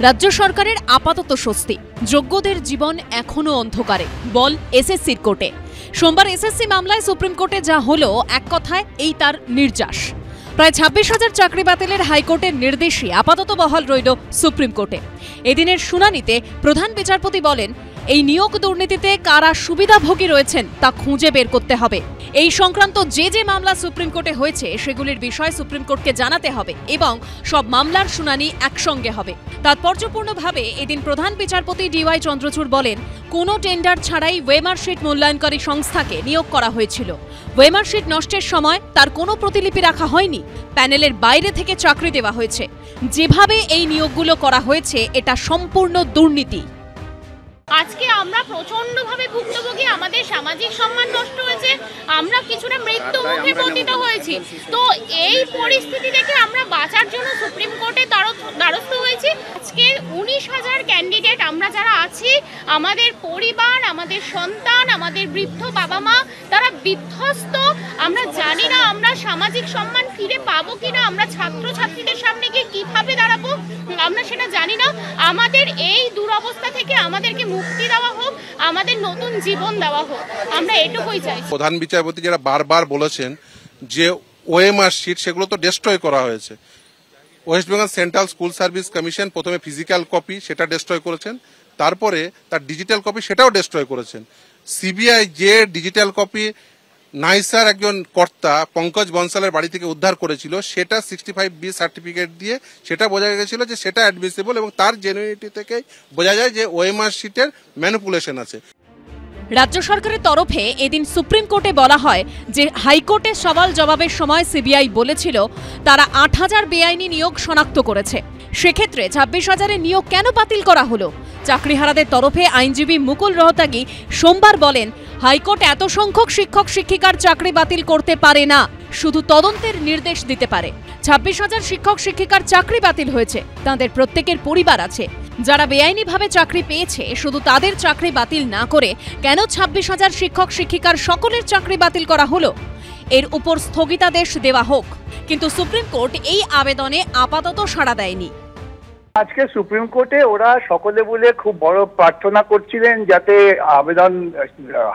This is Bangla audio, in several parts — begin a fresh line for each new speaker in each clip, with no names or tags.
রাজ্য সরকারের আপাতত স্বস্তি, যোগ্যদের জীবন এখনো অন্ধকারে, বল এসএসসির কোর্টে। সোমবার এসএসসি মামলায় সুপ্রিম কোর্টে যা হলো, এক কথায় এই তার নির্যাস। প্রায় 26,000 চাকরি বাতিলের হাইকোর্টের নির্দেশই আপাতত বহাল রইল সুপ্রিম কোর্টে। এদিনের শুনানিতে প্রধান বিচারপতি বলেন, এই নিয়োগ দুর্নীতিতে কারা সুবিধাভোগী রয়েছেন তা খুঁজে বের করতে হবে। এই সংক্রান্ত যে মামলা সুপ্রিম কোর্টে হয়েছে সেগুলির বিষয় সুপ্রিম কোর্টকে জানাতে হবে এবং সব মামলার শুনানি একসঙ্গে হবে। তাৎপর্যপূর্ণভাবে এদিন প্রধান বিচারপতি ডিওয়াই চন্দ্রচূড় বলেন, কোনো টেন্ডার ছাড়াই ওয়েমার্কশিট মূল্যায়নকারী সংস্থাকে নিয়োগ করা হয়েছিল। ওয়েমার্কশিট নষ্টের সময় তার কোনো প্রতিলিপি রাখা হয়নি। প্যানেলের বাইরে থেকে চাকরি দেওয়া হয়েছে। যেভাবে এই নিয়োগগুলো করা হয়েছে এটা সম্পূর্ণ দুর্নীতি।
আজকে আমরা প্রচন্ডভাবে ভুক্তভোগী, আমাদের সামাজিক সম্মান নষ্ট হয়েছে, আমরা কিছুটা মৃত্যু মুখে পতিত হয়েছি। তো এই পরিস্থিতি থেকে আমরা বাঁচার জন্য সুপ্রিম কোর্টে দ্বারস্থ হয়েছি। আজকে 19,000 ক্যান্ডিডেট আমরা যারা আছি, আমাদের পরিবার, আমাদের সন্তান, আমাদের বৃদ্ধ বাবা মা, তারা বিধ্বস্ত। আমরা জানি না আমরা সামাজিক সম্মান ফিরে পাবো কিনা, আমরা ছাত্রছাত্রীদের সামনে গিয়ে কিভাবে দাঁড়াবো আমরা সেটা জানি না। আমাদের এই দুরবস্থা থেকে আমাদেরকে মুক্তি দেওয়া হোক, আমাদের নতুন জীবন দেওয়া হোক, আমরা এটুকুই চাই।
প্রধান বিচারপতি যারা বারবার বলেছেন যে ওএমআর-শিট সেগুলো তো ডেস্ট্রয় করা হয়েছে। West Bengal central school service commission প্রথমে ফিজিক্যাল কপি সেটা ডেস্ট্রয় করেছেন, তারপরে তার ডিজিটাল কপি সেটাও ডেস্ট্রয় করেছেন। সিবিআই যে ডিজিটাল কপি নাইসার একজন কর্তা পঙ্কজ বনসালের বাড়ি থেকে উদ্ধার করেছিল, সেটা 65B সার্টিফিকেট দিয়ে সেটা বোঝা গেছিল যে সেটা অ্যাডমিসিবল এবং তার জেনুইনিটি থেকে বোঝা যায় যে ওএমআর-শিটের ম্যানিপুলেশন আছে।
রাজ্য সরকারের তরফে এদিন সুপ্রিম কোর্টে বলা হয় যে হাইকোর্টে সওয়াল জবাবের সময় সিবিআই বলেছিল তারা 8,000 বেআইনি নিয়োগ শনাক্ত করেছে। সেক্ষেত্রে 26,000 নিয়োগ কেন বাতিল করা হলো? চাকরিহারাদের তরফে আইনজীবী মুকুল রোহতাগি সোমবার বলেন, হাইকোর্ট এত সংখ্যক শিক্ষক শিক্ষিকার চাকরি বাতিল করতে পারে না, শুধু তদন্তের নির্দেশ দিতে পারে। 26,000 শিক্ষক শিক্ষিকার চাকরি বাতিল হয়েছে, তাদের প্রত্যেকের পরিবার আছে। যারা বেআইনিভাবে চাকরি পেয়েছে শুধু তাদের চাকরি বাতিল না করে কেন 26,000 শিক্ষক শিক্ষিকার সকলের চাকরি বাতিল করা হলো? এর উপর স্থগিতাদেশ দেওয়া হোক। কিন্তু সুপ্রিম কোর্ট এই আবেদনে আপাতত সাড়া দেয়নি।
আজকে সুপ্রিম কোর্টে ওরা সকলে বলে খুব বড় প্রার্থনা করছিলেন যাতে আবেদন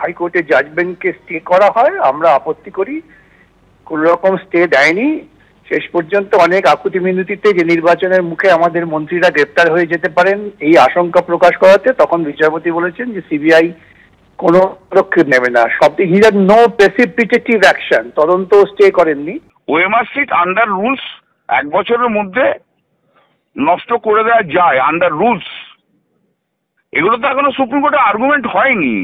হাইকোর্টের জাজমেন্টকে স্টে করা হয়। আমরা আপত্তি করি, কোন রকম স্টে দেয়নি। শেষ পর্যন্ত অনেক আকুতি মিনতিতে যে নির্বাচনের মুখে আমাদের মন্ত্রীরা গ্রেপ্তার হয়ে যেতে পারেন এই আশঙ্কা প্রকাশ করাতে তখন বিচারপতি বলেছেন যে সিবিআই কোনো পদক্ষেপ নেবে না। হি হ্যাড নো প্রেসিপিটেটিভ অ্যাকশন, তদন্ত স্টে করেননি।
ওএমআর-শিট আন্ডার রুলস 1 বছরের মধ্যে নষ্ট করে দেওয়া যায় আন্ডার রুলস। এগুলো তো এখনো সুপ্রিম কোর্টে আর্গুমেন্ট হয়নি।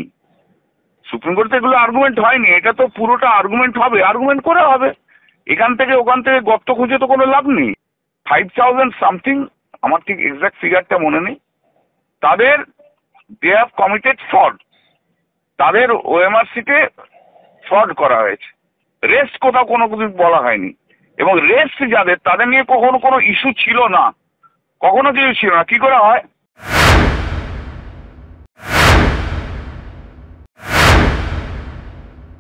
সুপ্রিম কোর্টে এগুলো আর্গুমেন্ট হয়নি, এটা তো পুরোটা আর্গুমেন্ট হবে, আর্গুমেন্ট করে হবে। এখান থেকে ওখান থেকে গর্ত খুঁজে তো কোনো লাভ নেই। 5,000 সামথিং, আমার ঠিক এক্সাক্ট ফিগারটা মনে নেই, তাদের দে হ্যাভ কমিটেড ফ্রড, তাদের ওএমআর-শিটে ফ্রড করা হয়েছে। রেস্ট কোথাও কোনো কিছু বলা হয়নি, এবং রেস্ট যাদের তাদের নিয়ে কখনো কোনো ইস্যু ছিল না, কখনো কিছু ছিল না। কি করে হয়?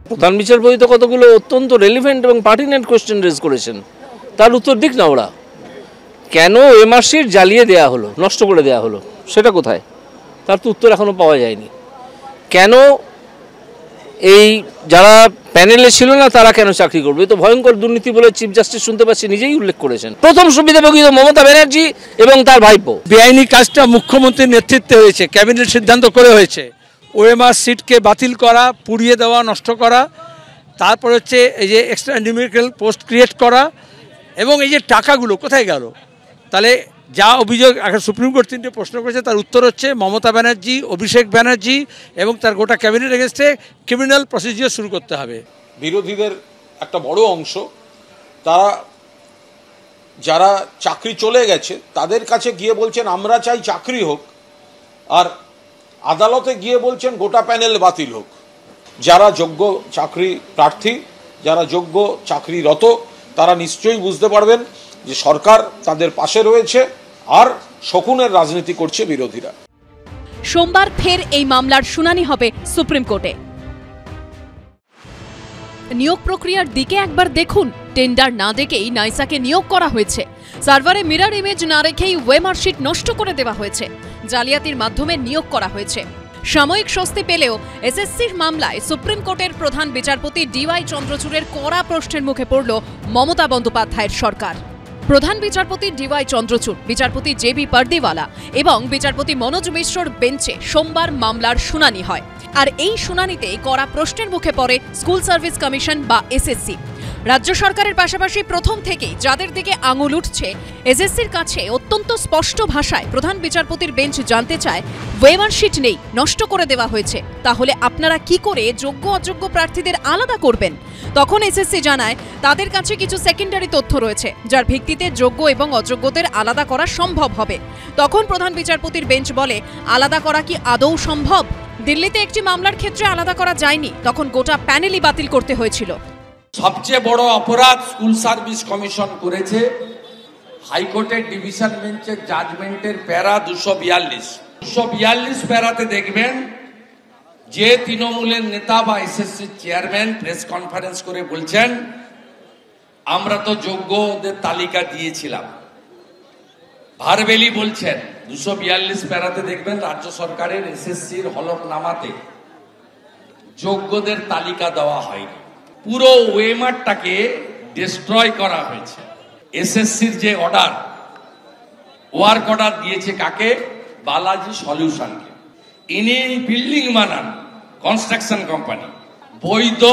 প্রধান বিচারপতি তো কতগুলো অত্যন্ত রেলিভেন্ট এবং পার্টিনেন্ট কোয়েশ্চেন রেজ করেছেন, তার উত্তর দিক না ওরা। কেন ওএমআর-শিট জ্বালিয়ে দেওয়া হলো, নষ্ট করে দেওয়া হলো, সেটা কোথায়? তার তো উত্তর এখনো পাওয়া যায়নি। কেন এই যারা প্যানেলে ছিল না তারা কেন চাকরি করবে? তো ভয়ঙ্কর দুর্নীতি বলে চিফ জাস্টিস শুনতে পাচ্ছি নিজেই উল্লেখ করেছেন। প্রথম সুবিধাভোগী মমতা ব্যানার্জি এবং তার ভাইপো।
বেআইনি কাজটা মুখ্যমন্ত্রীর নেতৃত্বে হয়েছে, ক্যাবিনেট সিদ্ধান্ত করে হয়েছে। ওএমআর-শিটকে বাতিল করা, পুড়িয়ে দেওয়া, নষ্ট করা, তারপর হচ্ছে এই যে এক্সট্রা নিউমেরিক্যাল পোস্ট ক্রিয়েট করা, এবং এই যে টাকাগুলো কোথায় গেল? তাহলে যা অভিযোগ এখন সুপ্রিম কোর্ট 3টে প্রশ্ন করেছে, তার উত্তর হচ্ছে মমতা ব্যানার্জি, অভিষেক ব্যানার্জি এবং তার গোটা ক্যাবিনেট এগেনস্টে ক্রিমিনাল প্রসিডিওর শুরু করতে হবে।
বিরোধীদের একটা বড় অংশ তারা যারা চাকরি চলে গেছে তাদের কাছে গিয়ে বলছেন আমরা চাই চাকরি হোক, আর আদালতে গিয়ে বলছেন গোটা প্যানেল বাতিল হোক। যারা যোগ্য চাকরি প্রার্থী, যারা যোগ্য চাকরিরত, তারা নিশ্চয়ই বুঝতে পারবেন যে সরকার তাদের পাশে রয়েছে, আর শকুনের রাজনীতি করছে বিরোধীরা।
সোমবার ফের এই মামলার শুনানি হবে সুপ্রিম কোর্টে। নিয়োগ প্রক্রিয়ার দিকে একবার দেখুন। টেন্ডার না দেখেই নাইসাকে নিয়োগ করা হয়েছে। সার্ভারে মিরর ইমেজ না রেখেই ওয়েমার শিট নষ্ট করে দেওয়া হয়েছে, জালিয়াতির মাধ্যমে নিয়োগ করা হয়েছে। সাময়িক স্বস্তি পেলেও এসএসসির মামলায় সুপ্রিম কোর্টের প্রধান বিচারপতি ডিওয়াই চন্দ্রচূড়ের কড়া প্রশ্নের মুখে পড়ল মমতা বন্দ্যোপাধ্যায়ের সরকার। প্রধান বিচারপতি ডিওয়াই চন্দ্রচূড়, বিচারপতি জেবি পারদিওয়ালা এবং বিচারপতি মনোজ মিশ্রর বেঞ্চে সোমবার মামলার শুনানি হয়। আর এই শুনানিতে কড়া প্রশ্নের মুখে পড়ে স্কুল সার্ভিস কমিশন বা এসএসসি। রাজ্য সরকারের পাশাপাশি প্রথম থেকেই যাদের দিকে আঙুল উঠছে, এসএসসির কাছে অত্যন্ত স্পষ্ট ভাষায় প্রধান বিচারপতির বেঞ্চ জানতে চায়, ওয়েমার শিট নেই, নষ্ট করে দেওয়া হয়েছে, তাহলে আপনারা কি করে যোগ্য অযোগ্য প্রার্থীদের আলাদা করবেন? তখন এসএসসি জানায় তাদের কাছে কিছু সেকেন্ডারি তথ্য রয়েছে যার ভিত্তিতে যোগ্য এবং অযোগ্যদের আলাদা করা সম্ভব হবে। তখন প্রধান বিচারপতির বেঞ্চ বলে, আলাদা করা কি আদৌ সম্ভব? দিল্লিতে একটি মামলার ক্ষেত্রে আলাদা করা যায়নি, তখন গোটা প্যানেলই বাতিল করতে হয়েছিল।
সবচেয়ে বড় অপরাধ স্কুল সার্ভিস কমিশন করেছে হাইকোর্টের ডিভিশন বেঞ্চের জাজমেন্টের প্যারা 242 প্যারাতে দেখবেন যে তৃণমূলের নেতা বা এসএসসি চেয়ারম্যান প্রেস কনফারেন্স করে বলছেন, আমরা তো যোগ্যদের তালিকা দিয়েছিলাম। ভারবেলি বলছেন 242 প্যারাতে দেখবেন রাজ্য সরকারের এসএসসির হলফনামাতে যোগ্যদের তালিকা দেওয়া হয়নি, পুরো ওয়েমারটাকে ডিস্ট্রয় করা হয়েছে। এসএসসির যে অর্ডার, ওয়ার্ক অর্ডার দিয়েছে কাকে? বালাজি সলিউশনকে। ইনি বিল্ডিং বানান কনস্ট্রাকশন কোম্পানি, বৈধ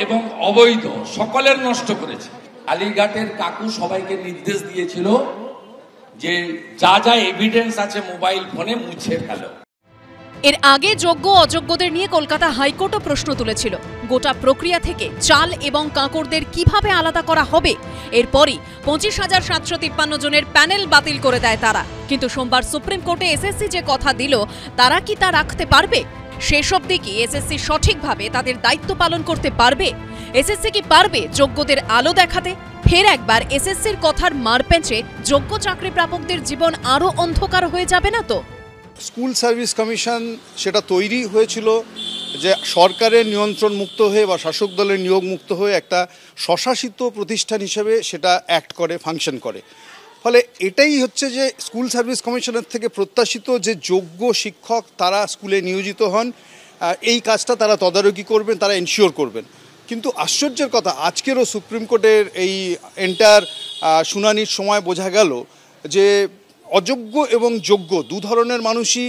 এবং অবৈধ সকলের নষ্ট করেছে। আলিঘাটের কাকু সবাইকে নির্দেশ দিয়েছিল যে যা যা এভিডেন্স আছে মোবাইল ফোনে মুছে ফেলো।
এর আগে যোগ্য অযোগ্যদের নিয়ে কলকাতা হাইকোর্টও প্রশ্ন তুলেছিল। গোটা প্রক্রিয়া থেকে চাল এবং কাঁকড়দের কিভাবে আলাদা করা হবে? এরপরই 25,753 জনের প্যানেল বাতিল করে দেয় তারা। কিন্তু সোমবার সুপ্রিম কোর্টে এসএসসি যে কথা দিল, তারা কি তা রাখতে পারবে? সেসব দিকে এসএসসি সঠিকভাবে তাদের দায়িত্ব পালন করতে পারবে? এসএসসি কি পারবে যোগ্যদের আলো দেখাতে? ফের একবার এসএসসির কথার মারপ্যাঁচে যোগ্য চাকরি প্রাপকদের জীবন আরও অন্ধকার হয়ে যাবে না তো?
স্কুল সার্ভিস কমিশন সেটা তৈরি হয়েছিল যে সরকারের নিয়ন্ত্রণ মুক্ত হয়ে বা শাসক দলের নিয়োগ মুক্ত হয়ে একটা স্বশাসিত প্রতিষ্ঠান হিসেবে সেটা অ্যাক্ট করে, ফাংশন করে। ফলে এটাই হচ্ছে যে স্কুল সার্ভিস কমিশনের থেকে প্রত্যাশিত যে যোগ্য শিক্ষক তারা স্কুলে নিয়োজিত হন, এই কাজটা তারা তদারকি করবেন, তারা এনশিওর করবেন। কিন্তু আশ্চর্যের কথা, আজকেরও সুপ্রিম কোর্টের এই এন্টায়ার শুনানির সময় বোঝা গেল যে অযোগ্য এবং যোগ্য দু ধরনের মানুষই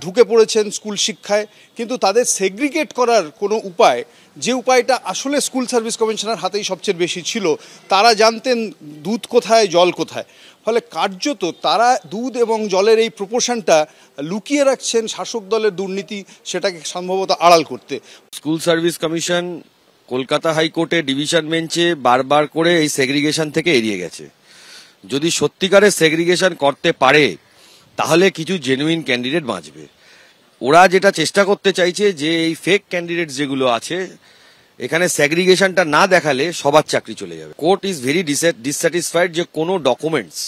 ঢুকে পড়েছেন স্কুল শিক্ষায়, কিন্তু তাদের সেগ্রিগেট করার কোনো উপায়, যে উপায়টা আসলে স্কুল সার্ভিস কমিশনের হাতেই সবচেয়ে বেশি ছিল, তারা জানতেন দুধ কোথায় জল কোথায়। ফলে কার্যত তারা দুধ এবং জলের এই প্রপোর্শনটা লুকিয়ে রাখছেন শাসক দলের দুর্নীতি, সেটাকে সম্ভবত আড়াল করতে।
স্কুল সার্ভিস কমিশন কলকাতা হাইকোর্টে ডিভিশন বেঞ্চে বারবার করে এই সেগ্রিগেশন থেকে এড়িয়ে গেছে। যদি সত্যিকারের সেগ্রিগেশন করতে পারে তাহলে কিছু জেনুইন ক্যান্ডিডেট বাঁচবে। ওরা যেটা চেষ্টা করতে চাইছে যে এই ফেক ক্যান্ডিডেট যেগুলো আছে, এখানে সেগ্রিগেশনটা না দেখালে সবার চাকরি চলে যাবে। কোর্ট ইজ ভেরি ডিসস্যাটিসফাইড যে কোনো ডকুমেন্টস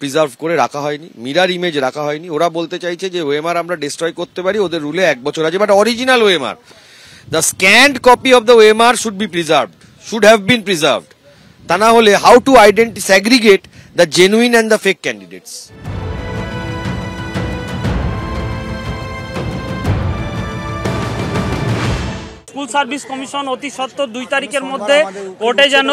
প্রিজার্ভ করে রাখা হয়নি, মিরর ইমেজ রাখা হয়নি। ওরা বলতে চাইছে যে ওএমআর আমরা ডিস্ট্রয় করতে পারি, ওদের রুলে 1 বছর আছে, but original OMR, the scanned copy of the OMR should be preserved, should have been preserved. তা না হলে how to segregate the genuine and the fake candidates?
School service commission অতি সত্বর 2 তারিখের মধ্যে কোর্টে যেন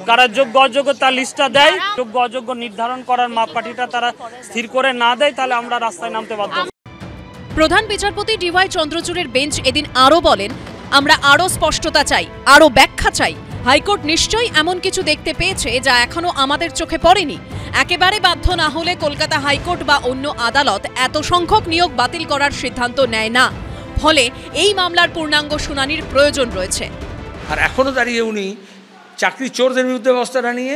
কারা যোগ্য অযোগ্য তার লিস্টটা দেয়, যোগ্য অযোগ্য নির্ধারণ করার মাপকাঠিটা তারা স্থির করে না দেয়, তাহলে আমরা রাস্তায় নামতে বাধ্য।
প্রধান বিচারপতি ডিওয়াই চন্দ্রচূড়ের বেঞ্চ এদিন আরও বলেন, আমরা আরও স্পষ্টতা চাই, আরও ব্যাখ্যা চাই। হাইকোর্ট নিশ্চয়ই এমন কিছু দেখতে পেয়েছে যা এখনো আমাদের চোখে পড়েনি। একেবারে বাধ্য না হলে কলকাতা হাইকোর্ট বা অন্য আদালত এত সংখ্যক নিয়োগ বাতিল করার সিদ্ধান্ত নেয় না। ফলে এই মামলার পূর্ণাঙ্গ শুনানির প্রয়োজন রয়েছে।
আর এখনো দাঁড়িয়ে উনি চাকরি চোরদের বিরুদ্ধে ব্যবস্থা নিয়ে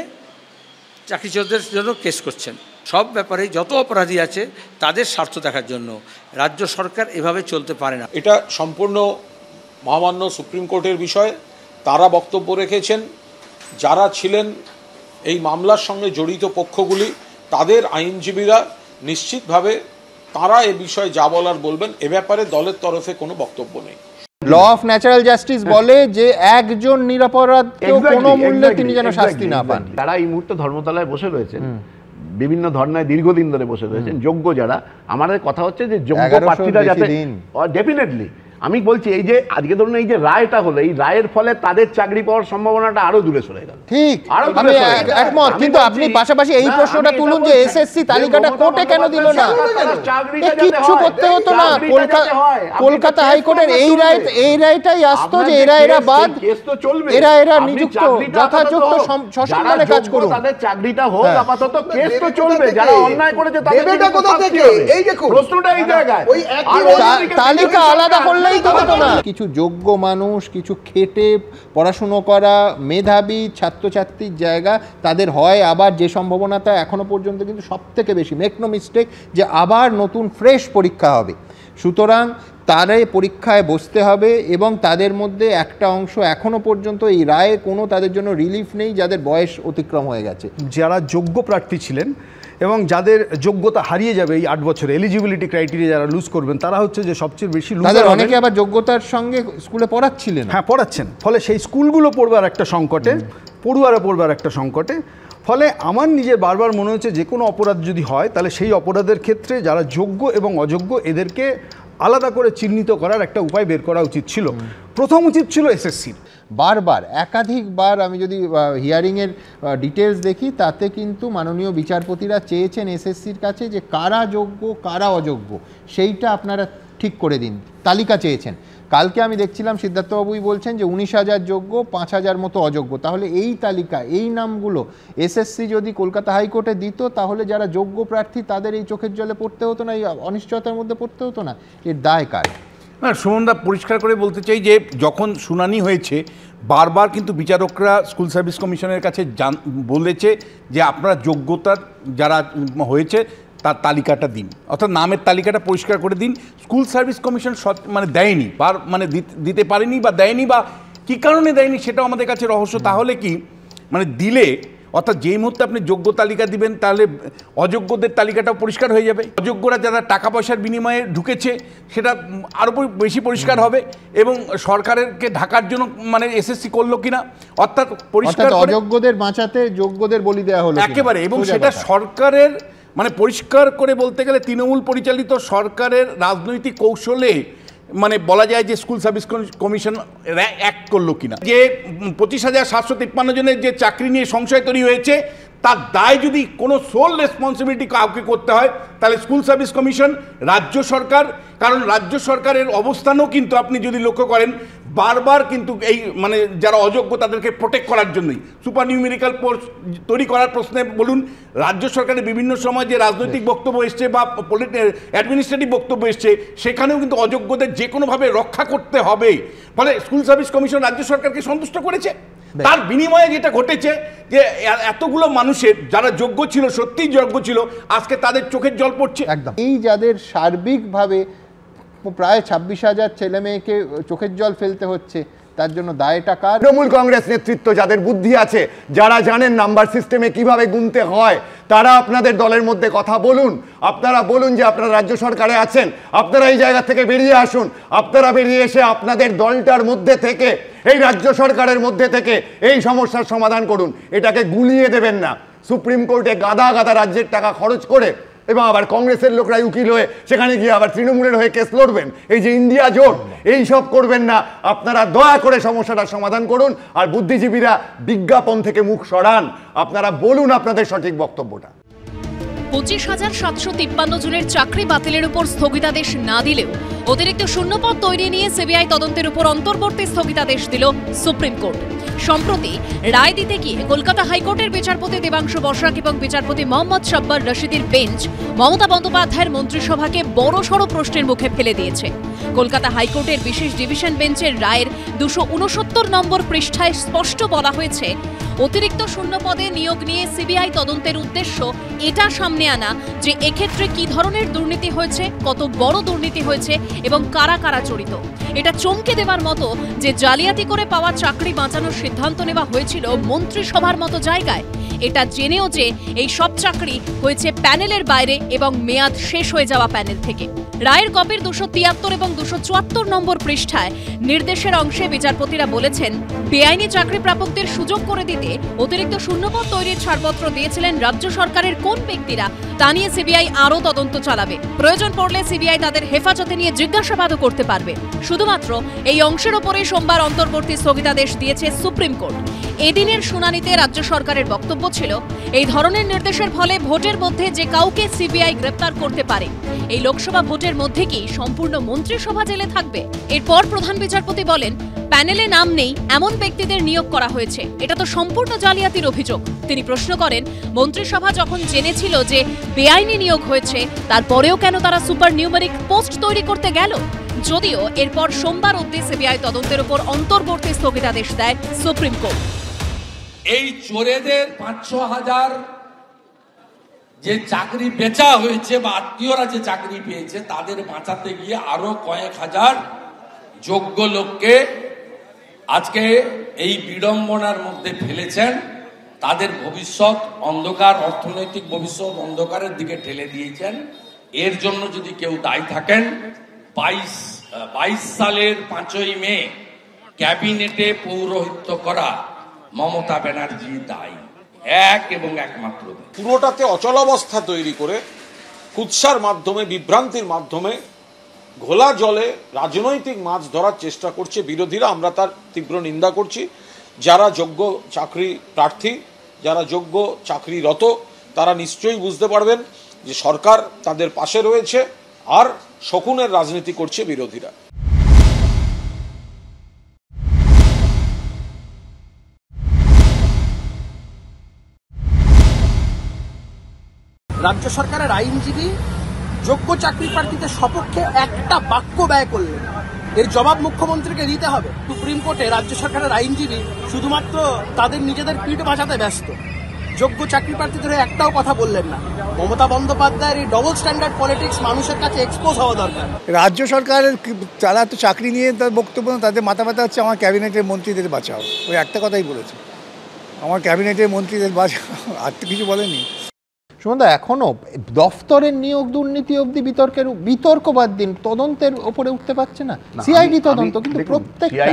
চাকরি চোরদের জন্য কেস করছেন। সব ব্যাপারে যত অপরাধী আছে তাদের স্বার্থ দেখার জন্য রাজ্য সরকার এভাবে চলতে পারে না।
এটা সম্পূর্ণ মহামান্য সুপ্রিম কোর্টের বিষয়। তারা বক্তব্য রেখেছেন, যারা ছিলেন এই মামলার সঙ্গে জড়িত পক্ষগুলি, তাদের আইনজীবীরা নিশ্চিতভাবে তারা এ বিষয়ে যা বলার বলবেন। এ ব্যাপারে দলের তরফে কোনো বক্তব্য নেই।
ল অফ ন্যাচারাল জাস্টিস বলে যে একজন নিরপরাধকে কোনো মূল্যে তিনি যেন শাস্তি না পান।
তারা এই মুহূর্তে ধর্মতলায় বসে রয়েছেন, বিভিন্ন ধর্নায় দীর্ঘদিন ধরে বসে রয়েছেন যোগ্য যারা। আমাদের কথা হচ্ছে যে যোগ্য প্রার্থীরা যাতে ডেফিনেটলি, আমি বলছি এই যে আজকে ধরুন এই যে রায়টা হলো, এই রায়ের ফলে তাদের চাকরি পাওয়ার সম্ভাবনা আরো দূরে সরে গেল।
ঠিক, আমি একমত, কিন্তু আপনি পাশাপাশি এই প্রশ্নটা তুলুন যে এসএসসি তালিকাটা কোর্টে কেন দিল না? কিচ্ছু করতে হতো না, কলকাতা হাইকোর্টের এই রায়টাই আসতো যে এরা বাদ, এরা নিযুক্ত যথাযোগ্য সসম্মানে কাজ করুন,
তাদের চাকরিটা হোক, আপাতত কেস তো চলবে। যারা অন্যায় করেছে তাদের কোথা থেকে, এই দেখুন প্রশ্নটা এই জায়গায়, ওই
তালিকা আলাদা করলে কিছু যোগ্য মানুষ, কিছু খেটে পড়াশুনো করা মেধাবী ছাত্রছাত্রীর জায়গা তাদের হয় আবার যে সম্ভাবনাটা এখনো পর্যন্ত কিন্তু সব থেকে বেশি, মেক নো মিস্টেক, যে আবার নতুন ফ্রেশ পরীক্ষা হবে। সুতরাং তারাই পরীক্ষায় বসতে হবে এবং তাদের মধ্যে একটা অংশ এখনো পর্যন্ত এই রায়ে কোনো তাদের জন্য রিলিফ নেই যাদের বয়স অতিক্রম হয়ে গেছে।
যারা যোগ্য প্রার্থী ছিলেন এবং যাদের যোগ্যতা হারিয়ে যাবে এই 8 বছরে, এলিজিবিলিটি ক্রাইটেরিয়া যারা লুজ করবেন, তারা হচ্ছে যে সবচেয়ে বেশি লুজার।
অনেকে আবার যোগ্যতার সঙ্গে স্কুলে পড়াচ্ছিলেন,
হ্যাঁ পড়াচ্ছেন, ফলে সেই স্কুলগুলো পড়বার একটা সংকটে, পড়ুয়ারা পড়বার একটা সংকটে। ফলে আমার নিজের বারবার মনে হচ্ছে যে কোনো অপরাধ যদি হয় তাহলে সেই অপরাধের ক্ষেত্রে যারা যোগ্য এবং অযোগ্য এদেরকে আলাদা করে চিহ্নিত করার একটা উপায় বের করা উচিত ছিল। প্রথম উচিত ছিল এসএসসির।
বারবার একাধিকবার আমি যদি হিয়ারিংয়ের ডিটেলস দেখি তাতে কিন্তু মাননীয় বিচারপতিরা চেয়েছেন এসএসসির কাছে যে কারা যোগ্য কারা অযোগ্য সেইটা আপনারা ঠিক করে দিন, তালিকা চেয়েছেন। কালকে আমি দেখছিলাম সিদ্ধার্থবাবুই বলছেন যে 19,000 যোগ্য, 5,000 মতো অযোগ্য। তাহলে এই তালিকা, এই নামগুলো এসএসসি যদি কলকাতা হাইকোর্টে দিত তাহলে যারা যোগ্য প্রার্থী তাদের এই চোখের জলে পড়তে হতো না, এই অনিশ্চয়তার মধ্যে পড়তে হতো না। এর দায় কার?
না, সুমনদা পরিষ্কার করে বলতে চাই যে যখন শুনানি হয়েছে বারবার কিন্তু বিচারকরা স্কুল সার্ভিস কমিশনের কাছে বলেছে যে আপনারা যোগ্যতার যারা হয়েছে তার তালিকাটা দিন, অর্থাৎ নামের তালিকাটা পরিষ্কার করে দিন। স্কুল সার্ভিস কমিশন মানে দেয়নি, মানে দিতে পারেনি বা দেয়নি, বা কী কারণে দেয়নি সেটাও আমাদের কাছে রহস্য। তাহলে কি মানে দিলে, অর্থাৎ যেই মুহূর্তে আপনি যোগ্য তালিকা দিবেন তাহলে অযোগ্যদের তালিকাটাও পরিষ্কার হয়ে যাবে, অযোগ্যরা যারা টাকা পয়সার বিনিময়ে ঢুকেছে সেটা আরও বেশি পরিষ্কার হবে, এবং সরকারকে ঢাকার জন্য মানে এসএসসি করলো কিনা, অর্থাৎ পরিষ্কার
অযোগ্যদের বাঁচাতে যোগ্যদের বলি দেওয়া হলো
একেবারে, এবং সেটা সরকারের মানে পরিষ্কার করে বলতে গেলে তৃণমূল পরিচালিত সরকারের রাজনৈতিক কৌশলে মানে বলা যায় যে স্কুল সার্ভিস কমিশন অ্যাক্ট করলো কিনা। যে 25,753 জনের যে চাকরি নিয়ে সংশয় তৈরি হয়েছে তার দায় যদি কোনো সোল রেসপন্সিবিলিটি কাউকে করতে হয় তাহলে স্কুল সার্ভিস কমিশন, রাজ্য সরকার। কারণ রাজ্য সরকারের অবস্থানও কিন্তু আপনি যদি লক্ষ্য করেন বারবার কিন্তু এই মানে যারা অযোগ্য তাদেরকে প্রোটেক্ট করার জন্যই সুপার নিউমেরিক্যাল পোস্ট তৈরি করার প্রশ্নে বলুন, রাজ্য সরকারের বিভিন্ন সময় যে রাজনৈতিক বক্তব্য এসছে বা অ্যাডমিনিস্ট্রেটিভ বক্তব্য এসছে সেখানেও কিন্তু অযোগ্যদের যে কোনোভাবে রক্ষা করতে হবে। ফলে স্কুল সার্ভিস কমিশন রাজ্য সরকারকে সন্তুষ্ট করেছে। তার বিনিময়ে যেটা ঘটেছে যে এতগুলো মানুষের যারা যোগ্য ছিল, সত্যিই যোগ্য ছিল, আজকে তাদের চোখের জল পড়ছে।
একদম এই যাদের সার্বিকভাবে প্রায় 26,000 ছেলে মেয়েকে চোখের জল ফেলতে হচ্ছে তার জন্য দায়টা কার?
তৃণমূল কংগ্রেস নেতৃত্ব যাদের বুদ্ধি আছে, যারা জানেন নাম্বার সিস্টেমে কিভাবে গুনতে হয়, তারা আপনাদের দলের মধ্যে কথা বলুন। আপনারা বলুন যে আপনারা রাজ্য সরকারে আছেন, আপনারা এই জায়গা থেকে বেরিয়ে আসুন। আপনারা বেরিয়ে এসে আপনাদের দলটার মধ্যে থেকে, এই রাজ্য সরকারের মধ্যে থেকে এই সমস্যার সমাধান করুন। এটাকে গুলিয়ে দেবেন না সুপ্রিম কোর্টে গাদা গাদা রাজ্যের টাকা খরচ করে, এবং আবার কংগ্রেসের লোকরা উকিল হয়ে সেখানে গিয়ে আবার তৃণমূলের হয়ে কেস লড়বেন। এই যে ইন্ডিয়া জোট, এই সব করবেন না। আপনারা দয়া করে সমস্যাটার সমাধান করুন, আর বুদ্ধিজীবীরা বিজ্ঞাপন থেকে মুখ সরান। আপনারা বলুন আপনাদের সঠিক বক্তব্যটা।
25,753 জনের চাকরি বাতিলের উপর স্থগিতাদেশ না দিলেও অতিরিক্ত শূন্যপদ তৈরি নিয়ে সিবিআই তদন্তের উপর অন্তর্বর্তী স্থগিতাদেশ দিল সুপ্রিম কোর্ট। সম্প্রতি রায় দিতে গিয়ে কলকাতা হাইকোর্টের বিচারপতি দেবাংশু বসাক এবং বিচারপতি মোহাম্মদ শাব্বার রশিদের বেঞ্চ মমতা বন্দ্যোপাধ্যায়ের মন্ত্রিসভাকে বড়সড় প্রশ্নের মুখে ফেলে দিয়েছে। কলকাতা হাইকোর্টের বিশেষ ডিভিশন বেঞ্চের রায়ের 269 নম্বর পৃষ্ঠায় স্পষ্ট বলা হয়েছে, অতিরিক্ত শূন্যপদে নিয়োগ নিয়ে সিবিআই তদন্তের উদ্দেশ্য এটা সামনে আনা যে এক্ষেত্রে কি ধরনের দুর্নীতি হয়েছে, কত বড় দুর্নীতি হয়েছে এবং কারা কারা জড়িত। এটা চমকে দেওয়ার মতো যে জালিয়াতি করে পাওয়া চাকরি বাঁচানোর সিদ্ধান্ত নেওয়া হয়েছিল মন্ত্রিসভার মতো জায়গায়। এটা জেনেও যে এই সব চাকরি হয়েছে প্যানেলের বাইরে এবং মেয়াদ শেষ হয়ে যাওয়া প্যানেল থেকে। রায়ের কপির 273 এবং 274 নম্বর পৃষ্ঠায় নির্দেশের অংশে বিচারপতিরা বলেছেন, বেআইনি চাকরি প্রাপকদের সুযোগ করে দিতে অতিরিক্ত শূন্যপদ তৈরির ছাড়পত্র দিয়েছিলেন রাজ্য সরকারের কোন ব্যক্তিরা তা নিয়ে সিবিআই আরও তদন্ত চালাবে। প্রয়োজন পড়লে সিবিআই তাদের হেফাজতে নিয়ে জিজ্ঞাসাবাদও করতে পারবে। শুধুমাত্র এই অংশের ওপরে সোমবার অন্তর্বর্তী স্থগিতাদেশ দিয়েছে সুপ্রিম কোর্ট। এদিনের শুনানিতে রাজ্য সরকারের বক্তব্য ছিল, এই ধরনের নির্দেশের ফলে ভোটের মধ্যে যে কাউকে সিবিআই গ্রেপ্তার করতে পারে। এই লোকসভা ভোটের মধ্যে কি সম্পূর্ণ মন্ত্রিসভা জেলে থাকবে? এরপর প্রধান বিচারপতি বলেন, প্যানেলে নাম নেই এমন ব্যক্তিদের নিয়োগ করা হয়েছে, এটা তো সম্পূর্ণ জালিয়াতির অভিযোগ। তিনি প্রশ্ন করেন, মন্ত্রিসভা যখন জেনেছিল যে বেআইনি নিয়োগ হয়েছে, তারপরেও কেন তারা সুপার নিউমেরিক পোস্ট তৈরি করতে গেল? যদিও এরপর সোমবার অবধি সিবিআই তদন্তের উপর অন্তর্বর্তী স্থগিতাদেশ দেয় সুপ্রিম কোর্ট।
এই চোরেদের 5-6 হাজার যে চাকরি বেচা হয়েছে বা আত্মীয়রা যে চাকরি পেয়েছে তাদের বাঁচাতে গিয়ে আরো কয়েক হাজার যোগ্য লোককে আজকে এই বিড়ম্বনার মধ্যে ফেলেছেন। তাদের ভবিষ্যৎ অন্ধকার, অর্থনৈতিক ভবিষ্যৎ অন্ধকারের দিকে ঠেলে দিয়েছেন। এর জন্য যদি কেউ দায়ী থাকেন, 22 সালের 5ই মে ক্যাবিনেটে পৌরোহিত্য করা মমতা ব্যানার্জি দায়ী, এক এবং একমাত্র।
পুরোটাতে অচলাবস্থা তৈরি করে কুৎসার মাধ্যমে, বিভ্রান্তির মাধ্যমে ঘোলা জলে রাজনৈতিক মাছ ধরার চেষ্টা করছে বিরোধীরা। আমরা তার তীব্র নিন্দা করছি। যারা যোগ্য চাকরি প্রার্থী, যারা যোগ্য চাকরিরত, তারা নিশ্চয়ই বুঝতে পারবেন যে সরকার তাদের পাশে রয়েছে আর শকুনের রাজনীতি করছে বিরোধীরা।
রাজ্য সরকারের আইনজীবী যোগ্য চাকরি প্রার্থীদের সপক্ষে একটা বাক্য ব্যয় করলেন, এর জবাব মুখ্যমন্ত্রীকে দিতে হবে। সুপ্রিম কোর্টে রাজ্য সরকারের আইনজীবী শুধুমাত্র তাদের নিজেদের পিঠ বাঁচাতে ব্যস্ত, যোগ্য চাকরি প্রার্থীদের একটাও কথা বললেন না। মমতা বন্দ্যোপাধ্যায়ের এই ডবল স্ট্যান্ডার্ড পলিটিক্স মানুষের কাছে এক্সপোজ হওয়া দরকার।
রাজ্য সরকারের যারা তো চাকরি নিয়ে তার বক্তব্য, তাদের মাথা ব্যথা হচ্ছে আমার ক্যাবিনেটের মন্ত্রীদের বাঁচাও, ওই একটা কথাই বলেছে, আমার ক্যাবিনেটের মন্ত্রীদের বাঁচাও, আর তো কিছু বলেনি।
সুমনদা, এখনো দফতরের নিয়োগ দুর্নীতি অবধি বিতর্ক বাদ দিন, তদন্তের ওপরে উঠতে পারছে না। সিআইডি তদন্ত কিন্তু প্রত্যেকটা,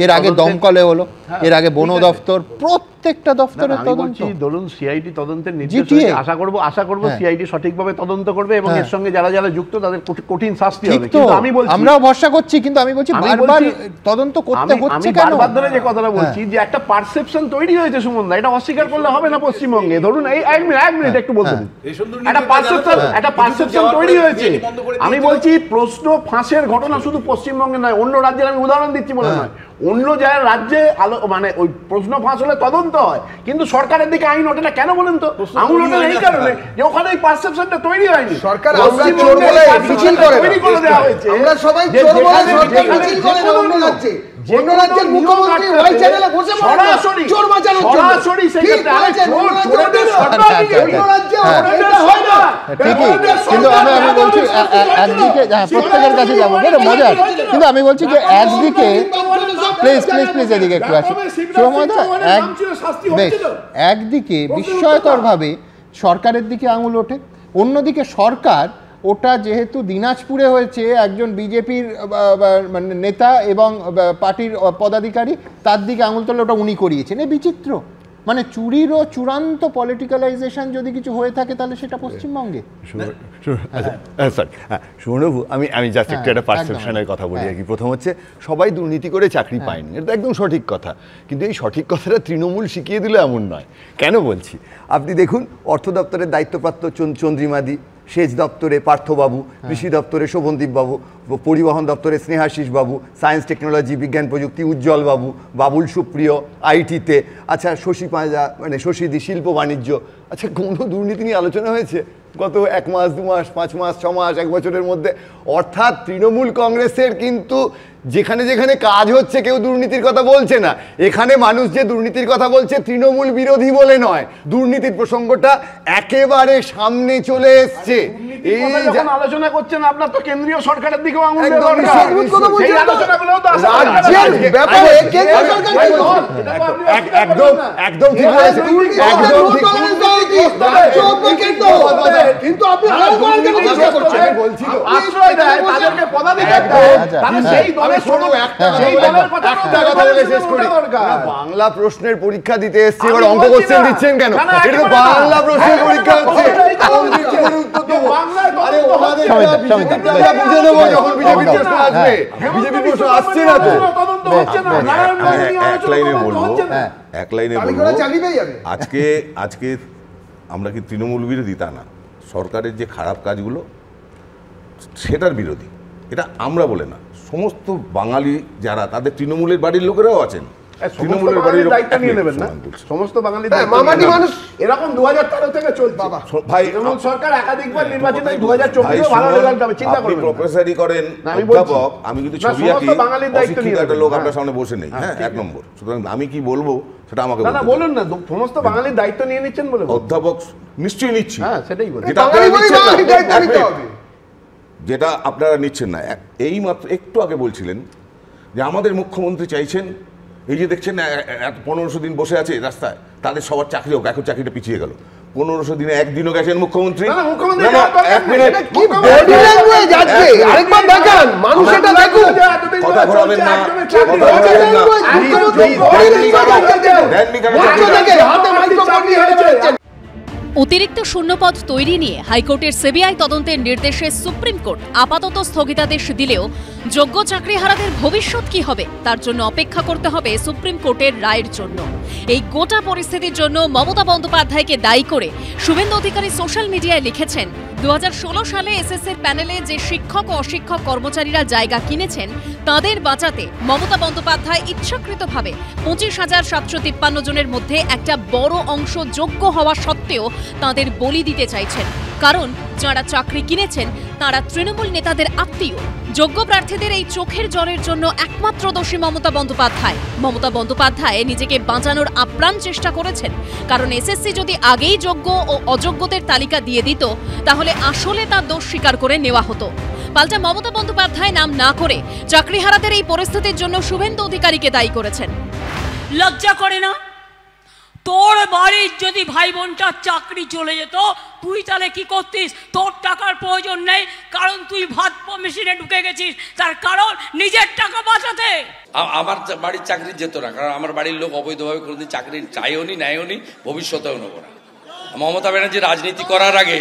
এর আগে দমকলে হলো, এর আগে বন দফতর, প্রত্যেকটা দফতরের তদন্ত।
ধরুন সিআইডি তদন্তের নির্দেশ, আশা করব সিআইডি সঠিকভাবে তদন্ত করবে এবং এর সঙ্গে যারা যারা যুক্ত তাদের কঠিন শাস্তি হবে। কিন্তু আমি বলছি,
আমরাও ভরসা করছি, কিন্তু আমি বলছি বারবার তদন্ত করতে হচ্ছে কেন?
বারবার ধরে যে কথাটা বলছি যে একটা পারসেপশন তৈরি হয়েছে সুমনদা, এটা অস্বীকার করলে হবে না পশ্চিমবঙ্গে। ধরুন এই এক মিনিট একটু বলতে দিন, একটা পারসেপশন তৈরি হয়েছে। আমি বলছি প্রশ্ন ফাঁসের ঘটনা শুধু পশ্চিমবঙ্গে নয়, অন্য রাজ্যের আমি উদাহরণ দিচ্ছি বলে নয়, অন্য যারা রাজ্যে মানে ওই প্রশ্ন ফাঁস হলে তদন্ত হয়, কিন্তু সরকারের দিকে আইন ওঠে না। কেন বলেন তো? আঙুল ওঠে এই কারণে যে ওখানে এই পারসেপশনটা তৈরি হয়নি।
সরকার আমরা চোর বলে মিছিল করে দেওয়া হয়েছে, আমরা সবাই চোর বলে সরকার মিছিল করে না অন্য রাজ্যে। অন্য রাজ্যের মুখ্যমন্ত্রী ওই চ্যানেলে বসে সরাসরি চোর বাঁচানোর জন্য, সরাসরি সেক্ষেত্রে চোরদের সরকার অন্য রাজ্যে এটা হয় না।
কিন্তু আমি বলছি একদিকে প্রত্যেকের কাছে যাবো, মজার, কিন্তু আমি বলছি যে একদিকে প্লিজ এদিকে একটু আসি। একদিকে বিস্ময়করভাবে সরকারের দিকে আঙুল ওঠে, অন্যদিকে সরকার ওটা যেহেতু দিনাজপুরে হয়েছে, একজন বিজেপির নেতা এবং পার্টির পদাধিকারী তার দিকে আঙুল তোলে, ওটা উনি করিয়েছেন। এই বিচিত্র, মানে চুরিরও চূড়ান্ত পলিটিক্যালাইজেশন যদি কিছু হয়ে থাকে তাহলে সেটা পশ্চিমবঙ্গে।
সুমনবাবু, আমি জাস্ট একটা পারসেপশনের কথা বলি আর কি। প্রথম হচ্ছে সবাই দুর্নীতি করে চাকরি পায়নি, এটা একদম সঠিক কথা, কিন্তু এই সঠিক কথাটা তৃণমূল শিখিয়ে দিলে এমন নয়। কেন বলছি, আপনি দেখুন অর্থ দপ্তরের দায়িত্বপ্রাপ্ত চন্দ্রিমাদি, সেচ দপ্তরে পার্থবাবু, কৃষি দপ্তরে শোভনদীপ বাবু, পরিবহন দপ্তরে স্নেহাশিস বাবু, সায়েন্স টেকনোলজি বিজ্ঞান প্রযুক্তি উজ্জ্বল বাবু, বাবুল সুপ্রিয় আইটিতে, আচ্ছা শশী পাঁজা মানে শশীদি শিল্প বাণিজ্য। আচ্ছা, কোনো দুর্নীতি নিয়ে আলোচনা হয়েছে গত 1 মাস 2 মাস 5 মাস 6 মাস 1 বছরের মধ্যে? অর্থাৎ তৃণমূল কংগ্রেসের কিন্তু যেখানে যেখানে কাজ হচ্ছে কেউ দুর্নীতির কথা বলছে না। এখানে মানুষ যে দুর্নীতির কথা বলছে তৃণমূল বিরোধী বলে নয়, দুর্নীতির প্রসঙ্গটা একেবারে সামনে চলে এসছে। এই
যখন আলোচনা করছেন আপনার তো কেন্দ্রীয় সরকারের দিকেও আঙুল
রাজ্যের ব্যাপারে কেন্দ্রীয় সরকার একদম ঠিক বলেছেন, একদম ঠিক। কিন্তু আপনি বলছি তো আশ্রয় দেয় তাদেরকে পদাধিকার তাহলে সেই দলের সেই দলের কথা বলে শেষ করি। বাংলা প্রশ্নের পরীক্ষা দিতে এসেছি, এবার অঙ্ক কোশ্চেন দিচ্ছেন কেন? এটা তো বাংলা প্রশ্নের পরীক্ষা হচ্ছে। বুঝে নেবো যখন বিজেপির প্রশ্ন আসবে। বিজেপির প্রশ্ন আসছে না তো।
এক লাইনে বলবো, আজকে আমরা কি তৃণমূল বিরোধী? তা না, সরকারের যে খারাপ কাজগুলো সেটার বিরোধী, এটা আমরা বলে না, সমস্ত বাঙালি যারা তাদের তৃণমূলের বাড়ির লোকেরাও আছেন, তৃণমূলের বাড়ির দায়িত্ব নিয়ে নেবেন না সমস্ত বাঙালি মামাটি মানুষ। এরকম 2013 থেকে চলছে ভাই, তৃণমূল সরকার একাধিকবার নির্বাচিত, 2024 ভালো রেজাল্ট হবে, চিন্তা করবেন। আপনি প্রফেসরই করেন, অধ্যাপক, আমি কিন্তু ছবি আঁকি, অশিক্ষিত একটা লোক আপনার সামনে বসে নেই, হ্যাঁ, 1 নম্বর। সুতরাং আমি কি বলবো সেটা আমাকে বলুন না, সমস্ত বাঙালির দায়িত্ব নিয়ে নিচ্ছেন বলে। অধ্যাপক নিশ্চয়ই নিচ্ছি, হ্যাঁ সেটাই বলি, যেটা আপনারা নিচ্ছেন না। এই মাত্র একটু আগে বলছিলেন যে আমাদের মুখ্যমন্ত্রী চাইছেন, এই যে দেখছেন 1500 দিন বসে আছে রাস্তায়, তাদের সবার চাকরি হোক, এখন চাকরিটা পিছিয়ে গেল। 1500 দিনে একদিনও গেছেন মুখ্যমন্ত্রী? কথা ঘোরাবেন না,
অতিরিক্ত শূন্যপদ তৈরি নিয়ে হাইকোর্টের সিবিআই তদন্তের নির্দেশে সুপ্রিম কোর্ট আপাতত স্থগিতাদেশ দিলেও যোগ্য চাকরিহারাদের ভবিষ্যৎ কি হবে তার জন্য অপেক্ষা করতে হবে সুপ্রিম কোর্টের রায়ের জন্য। এই গোটা পরিস্থিতির জন্য মমতা বন্দ্যোপাধ্যায়কে দায়ী করে শুভেন্দু অধিকারী সোশ্যাল মিডিয়ায় লিখেছেন, 2016 সালে এসএসসির প্যানেলে যে শিক্ষক ও অশিক্ষক কর্মচারীরা জায়গা কিনেছেন তাদের বাঁচাতে মমতা বন্দ্যোপাধ্যায় ইচ্ছাকৃতভাবে 25,753 জনের মধ্যে একটা বড় অংশ যোগ্য হওয়া সত্ত্বেও তাদের বলি দিতে চাইছেন। কারণ যারা চাকরি কিনেছেন তারা তৃণমূল নেতাদের আত্মীয়। যোগ্য প্রার্থীদের এই চোখের জলের জন্য একমাত্র দোষী মমতা বন্দ্যোপাধ্যায়। মমতা বন্দ্যোপাধ্যায় নিজেকে বাঁচানোর আপ্রাণ চেষ্টা করেছেন, কারণ এসএসসি যদি আগেই যোগ্য ও অযোগ্যদের তালিকা দিয়ে দিত তাহলে আসলে তার দোষ স্বীকার করে নেওয়া হতো। পাল্টা মমতা বন্দ্যোপাধ্যায় নাম না করে চাকরিহারাদের এই পরিস্থিতির জন্য শুভেন্দু অধিকারীকে দায়ী করেছেন।
লজ্জা করে না? তোর বাড়ির যদি ভাই বোনটার চাকরি চলে যেত তুই তাহলে কি করতিস? তোর টাকার প্রয়োজন নেই, কারণ তুই ভাত মেশিনে ঢুকে গেছিস, তার কারণ নিজের টাকা বাঁচাতে।
আমার বাড়ির চাকরি যেত না, কারণ আমার বাড়ির লোক অবৈধভাবে কোনোদিন চাকরি চাইও নি, নেয়ও নি, ভবিষ্যতেও নেবো না। মমতা ব্যানার্জি রাজনীতি করার আগে,